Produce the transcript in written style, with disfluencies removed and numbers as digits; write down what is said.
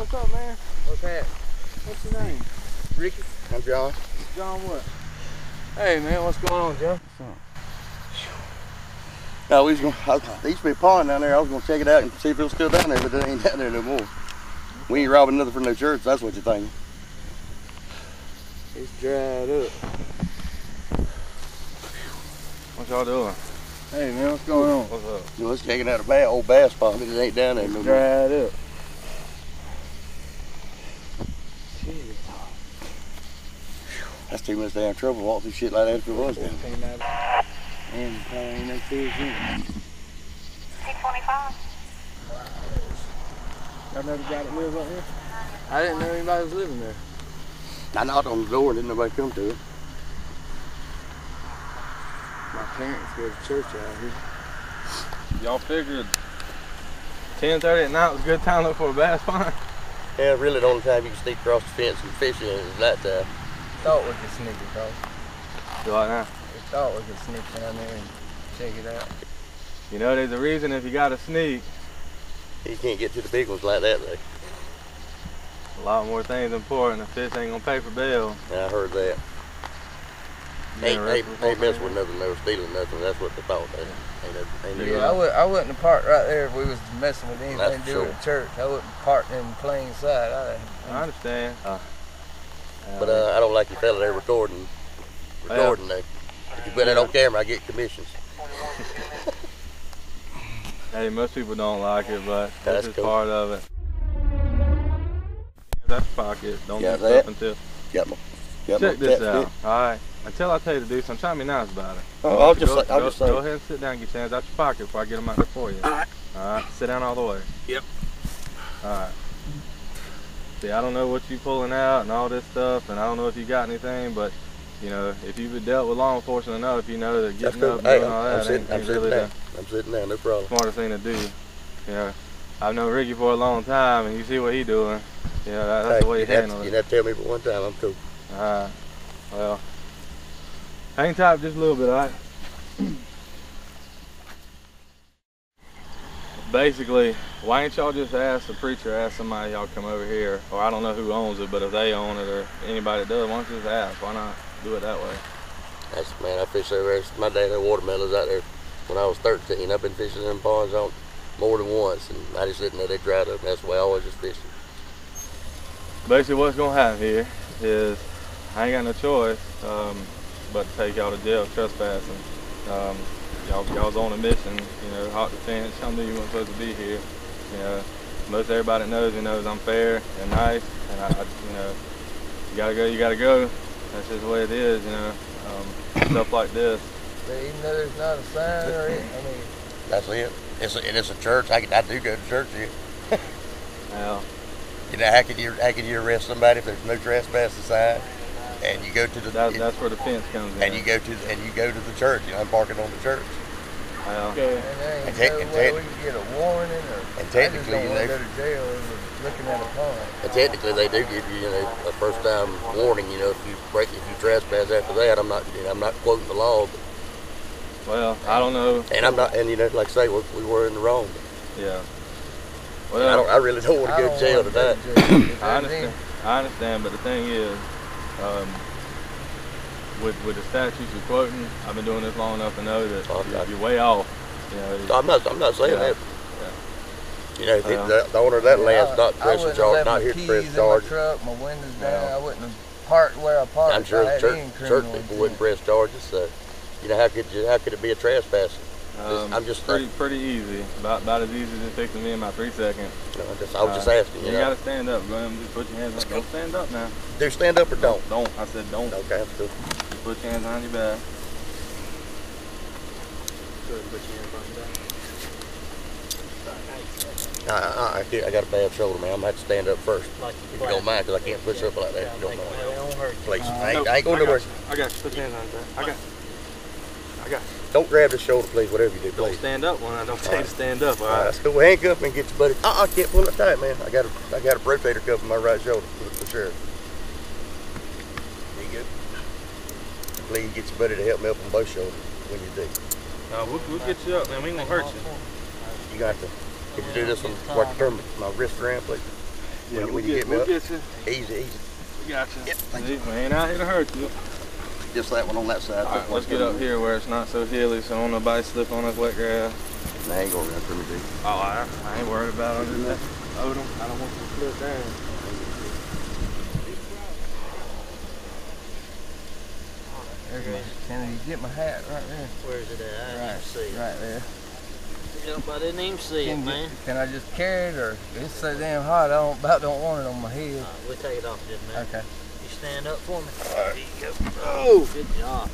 what's up, man? What's that? What's your name? Ricky. I'm John. John what? Hey, man, what's going on, Joe? What's up? No, there used to be a pond down there. I was going to check it out and see if it was still down there, but it ain't down there no more. We ain't robbing nothing from no church, that's what you're thinking. It's dried up. What y'all doing? Hey, man, what's going on? What's up? You know, let's checking out a old bass pond, but it ain't down there no more. Dried up. That's too much damn trouble to walk through shit like that if it was down. And probably ain't no fish in it. 625. Y'all know the guy that lives up here? I didn't know anybody was living there. I knocked on the door and didn't nobody come to it. My parents go to church out here. Y'all figured 10:30 at night was a good time to look for a bass pond? Yeah, really the only time you can sneak across the fence and fish in it is that time. Thought we could sneak across. Do I now? We thought we could sneak down there and check it out. You know, there's a reason if you got to sneak. You can't get to the big ones like that though. A lot more things important. The fish ain't gonna pay for bail. Yeah, I heard that. Ain't messing with nothing, they were stealing nothing, that's what they thought. I wouldn't have parked right there if we was messing with anything That's to do with the church. I wouldn't park in plain sight. I understand. But I don't like you fella there recording though. If you put that on camera, I get commissions. Hey, most people don't like it, but That's this is cool. part of it. That's pocket. Don't do Got stuff that? until. Check this out. All right. Until I tell you to do something, try to be nice about it. Oh, I'll just say. Go ahead and sit down and get your hands out your pocket before I get them out there for you. All right. All right. Sit down all the way. Yep. All right. See, I don't know what you pulling out and all this stuff, and I don't know if you got anything, but you know, if you've dealt with law enforcement enough, you know that getting up and doing all that ain't really the I'm sitting down, no problem. smartest thing to do. You know, I've known Ricky for a long time, and you see what he's doing. You know, that's the way he handles it. You have to tell me for one time, I'm cool. All right. Well, hang tight just a little bit, all right? Basically, why ain't y'all just ask the preacher, ask somebody y'all come over here, or I don't know who owns it, but if they own it or anybody that does, why don't you just ask? Why not do it that way? Man, I fish over there. My dad had watermelons out there when I was 13. I've been fishing in them ponds on more than once, and I just didn't know they dried up. That's why I always just fishing. Basically, what's gonna happen here is I ain't got no choice but to take y'all to jail trespassing. Y'all's on a mission, you know, hot defense. Y'all knew you weren't supposed to be here. You know, most everybody that knows me knows I'm fair and nice, and I you know, you gotta go. That's just the way it is, you know. Stuff like this. But even though there's not a sign or anything, I mean. That's it. It's a church. I do go to church here. Well, You know, how can you arrest somebody if there's no trespassing sign? And you go to the that's where the fence comes in. and you go to the church. You know, I'm parking on the church. Well, And there ain't no way we can get a warning or. And technically, I just don't want to you know, go to jail looking at a pond. And technically, they do give you, a first time warning. You know, if you trespass after that, I'm not quoting the law. But, well, I don't know. and I'm not, and like I say, we were in the wrong. But, Yeah. Well, I really don't want to go to jail today. I understand, but the thing is, with the statutes you're quoting, I've been doing this long enough to know that you're way off. You know, I'm not saying that. Yeah. You know, the owner of that land's not pressing charge, not here to press charge. My truck, my windows down. I wouldn't have parked where I parked. I'm sure the if I had any church criminal people wouldn't press charges. So, you know, how could it be a trespass? I'm just pretty easy. About as easy as it takes me in about 3 seconds. I was just asking. You gotta stand up. Go ahead and just put your hands up. Don't stand up now. Do stand up or don't? Don't. I said don't. Okay, that's cool. Just put your hands behind your back. I got a bad shoulder, man. I'm gonna have to stand up first. If you don't mind, because I can't push up like that. If you don't mind. Please. I ain't going nowhere. I got you. Put your hands on your back. I got you. Don't grab the shoulder, please, whatever you do, please. Don't stand up when I don't tell you to stand up, all right? That's cool. Handcuff me and get your buddy. I can't pull it tight, man. I got a rotator cuff in my right shoulder for sure. You good? Please get your buddy to help me up on both shoulders when you do. We'll get you up, man. We ain't gonna hurt you. You got to. Could you do this one? Work my wrist around, please. Yeah, when you get me we'll up. get you. Easy. We got you. Yep, thank See, you. we ain't out here to hurt you. Just that one on that side. All right, let's get up here where it's not so hilly, so don't nobody slip on this wet grass. Nah, I ain't gonna run through me, dude. Oh, I ain't worried about it. Just hold them. I don't want them to slip down. There goes. Can you get my hat right there? Where's it at? I didn't even see it. Right there. Yep, I didn't even see it, man. Can I just carry it, or it's so damn hot? I don't want it on my head. We'll take it off just a minute. Okay. You stand up for me. There you go. Oh, good job.